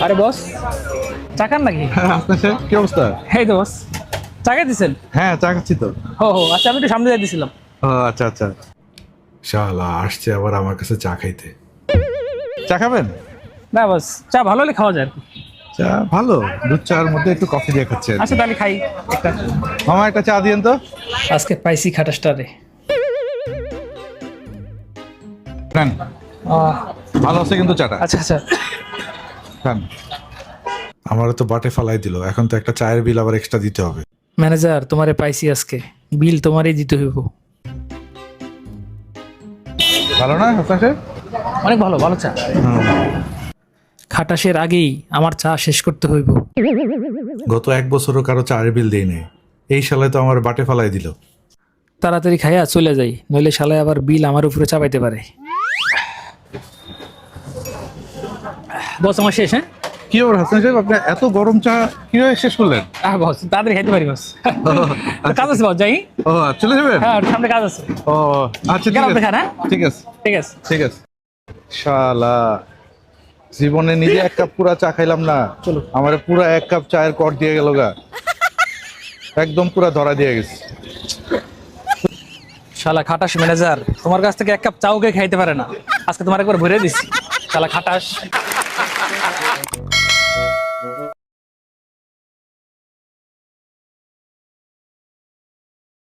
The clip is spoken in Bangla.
আরে বস, চা খান নাকি? আপনার স্যার কি অবস্থা? এই তো বস, চা খাইতেছেন? হ্যাঁ চা খাচ্ছি তো। ও আচ্ছা, আমি একটু সামনে যাইতেছিলাম। ও আচ্ছা আচ্ছা। শালা আসছে আবার আমার কাছে চা খাইতে। চা খাবেন? না বস, চা ভালো হলে খাওয়া যায় আর কি। চা ভালো, দুধ চার মধ্যে একটু কফি দিয়ে খাচ্ছে আর কি। আচ্ছা তাহলে খাই একটা। মামা একটা চা দিয়েন তো। আজকে পাইছি খাটাসটা রে। খান, ভালো আছে কিন্তু চাটা। আচ্ছা আচ্ছা। খান। আমারও তো বাটে ফালাই দিল, এখন তো একটা চায়ের বিল আবার এক্সট্রা দিতে হবে। ম্যানেজার, তোমারে পাইছি আজকে, বিল তোমারই দিতে হইব। ভালো না হাসান সাহেব? অনেক ভালো, ভালো চা। খাটাসের আগেই আমার চা শেষ করতে হইব। গত এক বছরও কারো চায়ের বিল দেই নাই, এই সালে তো আমার বাটে ফালাই দিল। তাড়াতাড়ি খাইয়া চলে যাই, নইলে শালায় আবার বিল আমার উপরে চাপাইতে পারে। বস আমার শেষ। হ্যাঁ কি ওর হাসান সাহেব, আপনি এত গরম চা কিভাবে শেষ করলেন? বস, তাড়াতাড়ি খাইতে পারি বস। কাজ আছে বস, যাই। ও চলে যাবেন? হ্যাঁ সামনে কাজ আছে। ও আচ্ছা গেলাম ঠিক দেখান। আছে, হ্যাঁ ঠিক আছে ঠিক আছে। ঠিক আছে। শালা জীবনে নিজে এক কাপ পুরা চা খাইলাম না, চলো। আমার পুরা এক কাপ চায়ের কর দিয়ে গেল গা, একদম পুরা ধরা দিয়ে গেছে। শালা খাটাস ম্যানেজার, তোমার কাছ থেকে এক কাপ চাও কে খাইতে পারে না, আজকে তোমার একবার ভরে দিছি। শালা খাটাস।